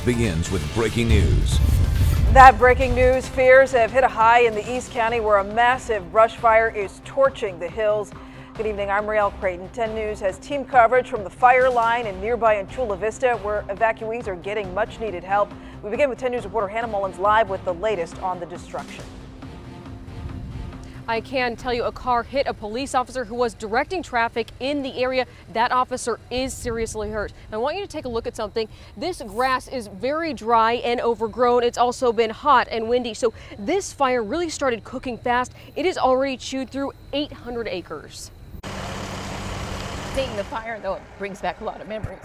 begins with breaking news. That breaking news, fears have hit a high in the East County where a massive brush fire is torching the hills. Good evening, I'm Riel Creighton. 10 News has team coverage from the fire line and nearby in Chula Vista where evacuees are getting much needed help. We begin with 10 News reporter Hannah Mullins live with the latest on the destruction. I can tell you a car hit a police officer who was directing traffic in the area. That officer is seriously hurt. I want you to take a look at something. This grass is very dry and overgrown. It's also been hot and windy. So this fire really started cooking fast. It has already chewed through 800 acres. Seeing the fire, though, it brings back a lot of memories.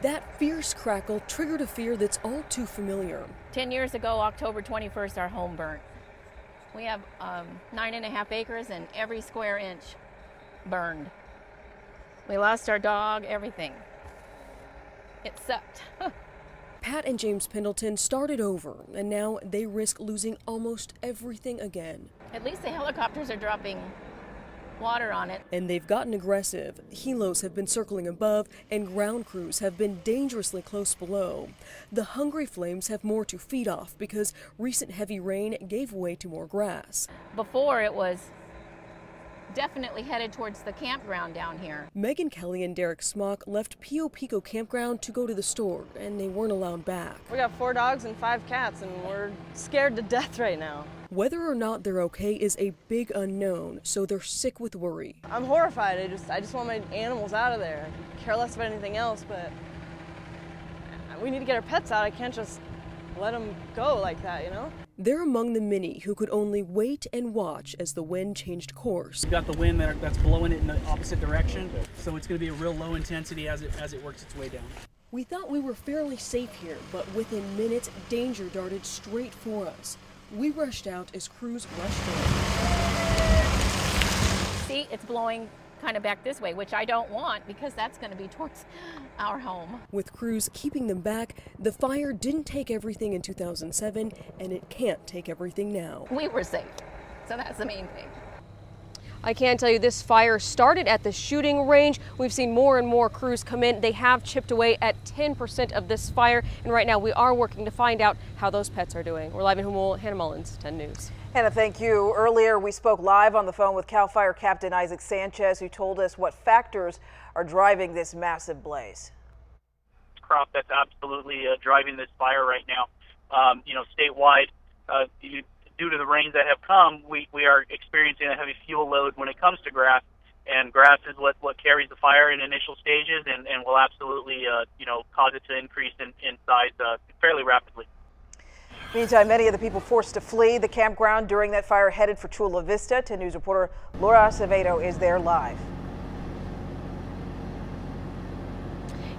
That fierce crackle triggered a fear that's all too familiar. 10 years ago, October 21st, our home burnt. We have 9.5 acres and every square inch burned. We lost our dog, everything. It sucked. Pat and James Pendleton started over, and now they risk losing almost everything again. At least the helicopters are dropping water on it. And they've gotten aggressive. Helos have been circling above, and ground crews have been dangerously close below. The hungry flames have more to feed off because recent heavy rain gave way to more grass. Before, it was definitely headed towards the campground down here. Megan Kelly and Derek Smock left Pio Pico Campground to go to the store, and they weren't allowed back. We got 4 dogs and 5 cats, and we're scared to death right now. Whether or not they're okay is a big unknown, so they're sick with worry. I'm horrified. I just want my animals out of there. I care less about anything else, but we need to get our pets out. I can't just let them go like that, you know? They're among the many who could only wait and watch as the wind changed course. We've got the wind that's blowing it in the opposite direction, so it's going to be a real low intensity as it works its way down. We thought we were fairly safe here, but within minutes, danger darted straight for us. We rushed out as crews rushed in. See, it's blowing kind of back this way, which I don't want because that's going to be towards our home. With crews keeping them back, the fire didn't take everything in 2007, and it can't take everything now. We were safe, so that's the main thing. I can tell you this fire started at the shooting range. We've seen more and more crews come in. They have chipped away at 10% of this fire, and right now we are working to find out how those pets are doing. We're live in Humboldt. Hannah Mullins, 10 News. Hannah, thank you. Earlier, we spoke live on the phone with CAL FIRE Captain Isaac Sanchez, who told us what factors are driving this massive blaze. Crop that's absolutely driving this fire right now. Statewide, due to the rains that have come, we are experiencing a heavy fuel load when it comes to grass, and grass is what carries the fire in initial stages and will absolutely cause it to increase in size fairly rapidly. Meantime, many of the people forced to flee the campground during that fire headed for Chula Vista. 10 News reporter Laura Acevedo is there live.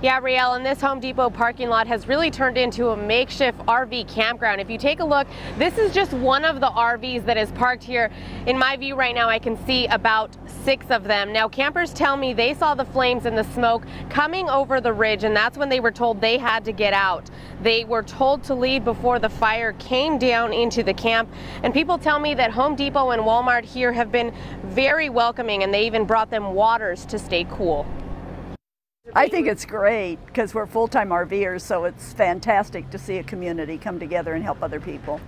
Yeah, Riel, and this Home Depot parking lot has really turned into a makeshift RV campground. If you take a look, this is just one of the RVs that is parked here. In my view right now, I can see about 6 of them. Now, campers tell me they saw the flames and the smoke coming over the ridge, and that's when they were told they had to get out. They were told to leave before the fire came down into the camp. And people tell me that Home Depot and Walmart here have been very welcoming, and they even brought them waters to stay cool. I think it's great because we're full-time RVers, so it's fantastic to see a community come together and help other people.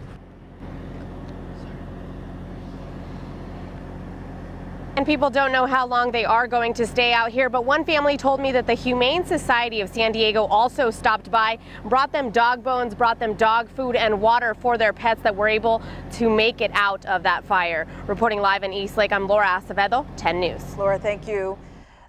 And people don't know how long they are going to stay out here, but one family told me that the Humane Society of San Diego also stopped by, brought them dog bones, brought them dog food and water for their pets that were able to make it out of that fire. Reporting live in East Lake, I'm Laura Acevedo, 10 News. Laura, thank you.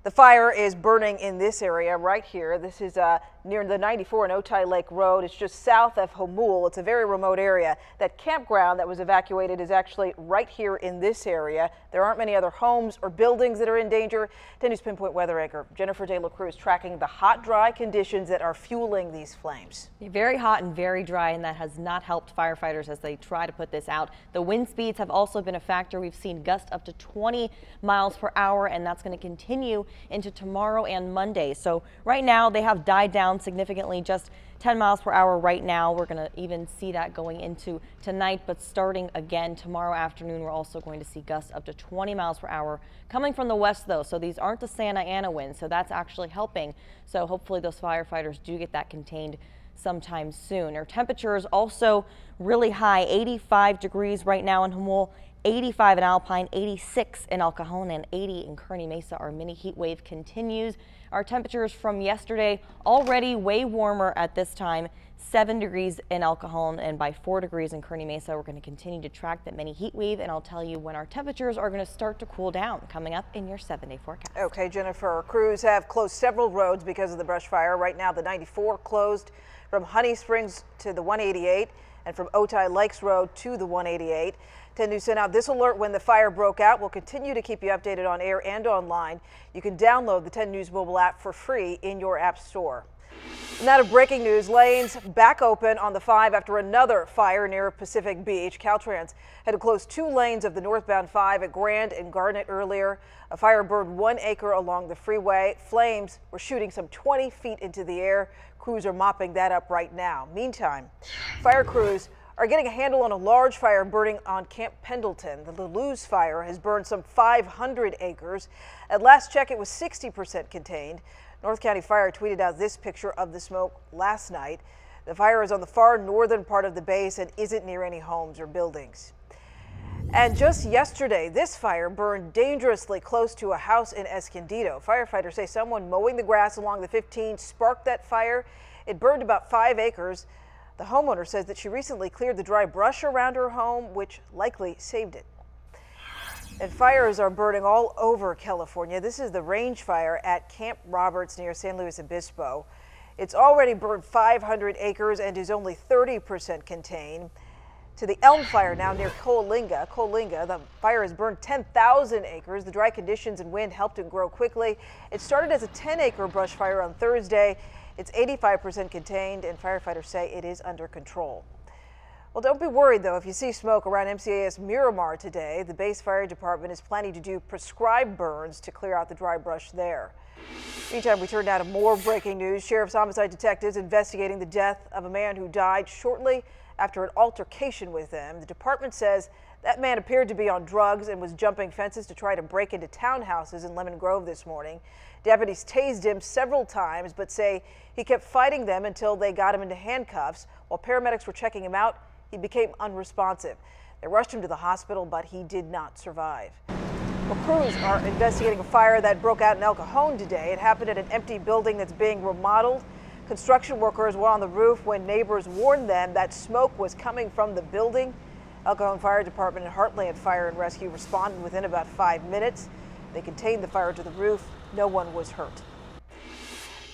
The fire is burning in this area right here. This is near the 94 and Otay Lake Road. It's just south of Humboldt. It's a very remote area. That campground that was evacuated is actually right here in this area. There aren't many other homes or buildings that are in danger. 10 News Pinpoint weather anchor Jennifer De La Cruz tracking the hot, dry conditions that are fueling these flames. Very hot and very dry, and that has not helped firefighters as they try to put this out. The wind speeds have also been a factor. We've seen gusts up to 20 miles per hour, and that's going to continue into tomorrow and Monday. So right now they have died down significantly, just 10 miles per hour right now. We're going to even see that going into tonight, but starting again tomorrow afternoon, we're also going to see gusts up to 20 miles per hour coming from the west, though. So these aren't the Santa Ana winds, so that's actually helping. So hopefully those firefighters do get that contained sometime soon. Our temperatures also really high, 85 degrees right now in Jamul, 85 in Alpine, 86 in El Cajon, and 80 in Kearney Mesa. Our mini heat wave continues. Our temperatures from yesterday already way warmer at this time, 7 degrees in El Cajon and by 4 degrees in Kearney Mesa. We're going to continue to track that mini heat wave, and I'll tell you when our temperatures are going to start to cool down coming up in your 7-day forecast. Okay, Jennifer, crews have closed several roads because of the brush fire. Right now, the 94 closed from Honey Springs to the 188 and from Otay Lakes Road to the 188. 10 News sent out this alert when the fire broke out. We'll continue to keep you updated on air and online. You can download the 10 News mobile app for free in your app store. Now to breaking news, lanes back open on the 5 after another fire near Pacific Beach. Caltrans had to close 2 lanes of the northbound 5 at Grand and Garnet earlier. A fire burned 1 acre along the freeway. Flames were shooting some 20 feet into the air. Crews are mopping that up right now. Meantime, fire crews are getting a handle on a large fire burning on Camp Pendleton. The Luz fire has burned some 500 acres. At last check, it was 60% contained. North County Fire tweeted out this picture of the smoke last night. The fire is on the far northern part of the base and isn't near any homes or buildings. And just yesterday, this fire burned dangerously close to a house in Escondido. Firefighters say someone mowing the grass along the 15 sparked that fire. It burned about 5 acres. The homeowner says that she recently cleared the dry brush around her home, which likely saved it. And fires are burning all over California. This is the range fire at Camp Roberts near San Luis Obispo. It's already burned 500 acres and is only 30% contained. To the Elm Fire now near Coalinga, the fire has burned 10,000 acres. The dry conditions and wind helped it grow quickly. It started as a 10-acre brush fire on Thursday. It's 85% contained, and firefighters say it is under control. Well, don't be worried, though, if you see smoke around MCAS Miramar today. The base fire department is planning to do prescribed burns to clear out the dry brush there. Meantime, we turn now to more breaking news. Sheriff's homicide detectives investigating the death of a man who died shortly after an altercation with them. The department says that man appeared to be on drugs and was jumping fences to try to break into townhouses in Lemon Grove this morning. Deputies tased him several times, but say he kept fighting them until they got him into handcuffs. While paramedics were checking him out, he became unresponsive. They rushed him to the hospital, but he did not survive. Well, crews are investigating a fire that broke out in El Cajon today. It happened at an empty building that's being remodeled. Construction workers were on the roof when neighbors warned them that smoke was coming from the building. El Cajon Fire Department and Heartland Fire and Rescue responded within about 5 minutes. They contained the fire to the roof. No one was hurt.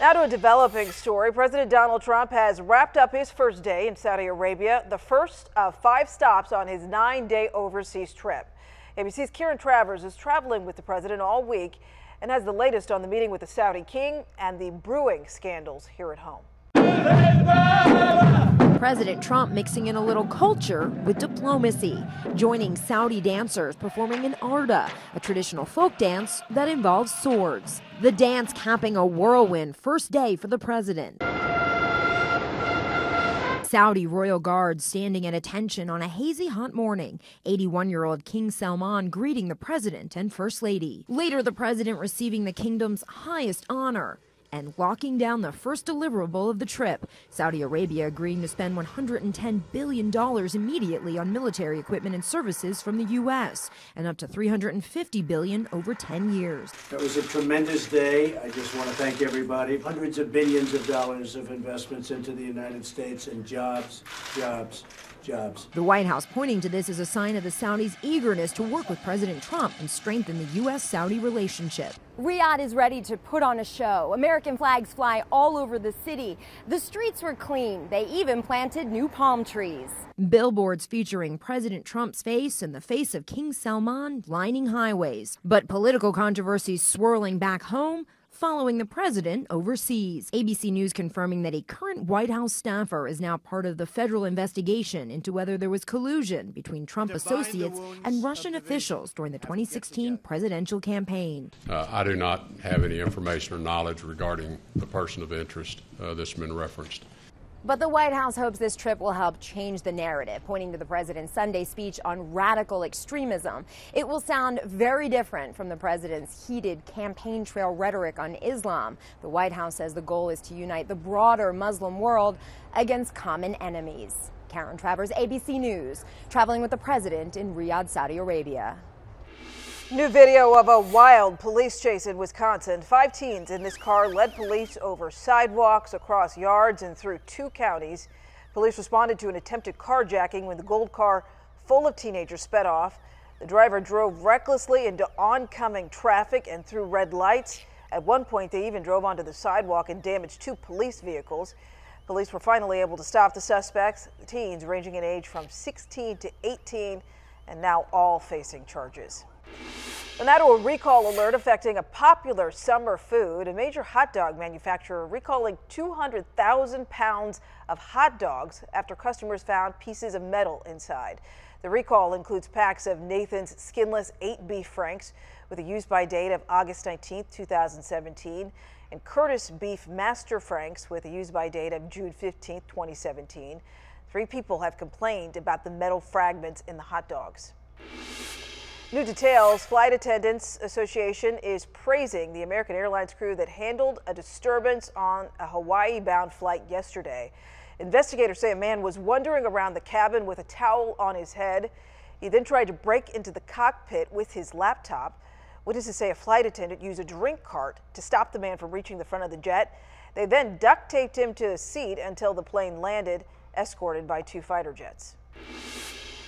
Now to a developing story. President Donald Trump has wrapped up his first day in Saudi Arabia, the first of 5 stops on his 9-day overseas trip. ABC's Kieran Travers is traveling with the president all week and has the latest on the meeting with the Saudi king and the brewing scandals here at home. President Trump mixing in a little culture with diplomacy, joining Saudi dancers performing an arda, a traditional folk dance that involves swords. The dance capping a whirlwind first day for the president. Saudi royal guards standing at attention on a hazy hot morning. 81-year-old King Salman greeting the president and first lady. Later, the president receiving the kingdom's highest honor and locking down the first deliverable of the trip. Saudi Arabia agreeing to spend $110 billion immediately on military equipment and services from the U.S. and up to $350 billion over 10 years. It was a tremendous day. I just want to thank everybody. Hundreds of billions of dollars of investments into the United States and jobs, jobs, jobs. The White House pointing to this as a sign of the Saudis' eagerness to work with President Trump and strengthen the U.S.-Saudi relationship. Riyadh is ready to put on a show. American flags fly all over the city. The streets were clean. They even planted new palm trees. Billboards featuring President Trump's face and the face of King Salman lining highways. But political controversies swirling back home following the president overseas. ABC News confirming that a current White House staffer is now part of the federal investigation into whether there was collusion between Trump associates and Russian officials during the 2016 presidential campaign. I do not have any information or knowledge regarding the person of interest that's been referenced. But the White House hopes this trip will help change the narrative, pointing to the president's Sunday speech on radical extremism. It will sound very different from the president's heated campaign trail rhetoric on Islam. The White House says the goal is to unite the broader Muslim world against common enemies. Karen Travers, ABC News, traveling with the president in Riyadh, Saudi Arabia. New video of a wild police chase in Wisconsin. 5 teens in this car led police over sidewalks, across yards, and through 2 counties. Police responded to an attempted carjacking when the gold car full of teenagers sped off. The driver drove recklessly into oncoming traffic and through red lights. At one point, they even drove onto the sidewalk and damaged 2 police vehicles. Police were finally able to stop the suspects, the teens ranging in age from 16 to 18, and now all facing charges. And now to a recall alert affecting a popular summer food. A major hot dog manufacturer recalling 200,000 pounds of hot dogs after customers found pieces of metal inside. The recall includes packs of Nathan's skinless 8 beef franks with a use-by date of August 19, 2017, and Curtis beef master franks with a use-by date of June 15, 2017. 3 people have complained about the metal fragments in the hot dogs. New details. Flight Attendants Association is praising the American Airlines crew that handled a disturbance on a Hawaii-bound flight yesterday. Investigators say a man was wandering around the cabin with a towel on his head. He then tried to break into the cockpit with his laptop. Witnesses say a flight attendant used a drink cart to stop the man from reaching the front of the jet. They then duct taped him to a seat until the plane landed, escorted by 2 fighter jets.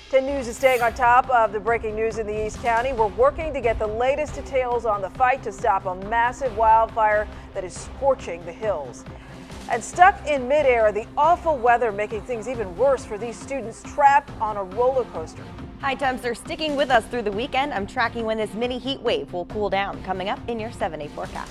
10 News is staying on top of the breaking news in the East County. We're working to get the latest details on the fight to stop a massive wildfire that is scorching the hills. And stuck in midair, the awful weather making things even worse for these students trapped on a roller coaster. High temps are sticking with us through the weekend. I'm tracking when this mini heat wave will cool down. Coming up in your 7-day forecast.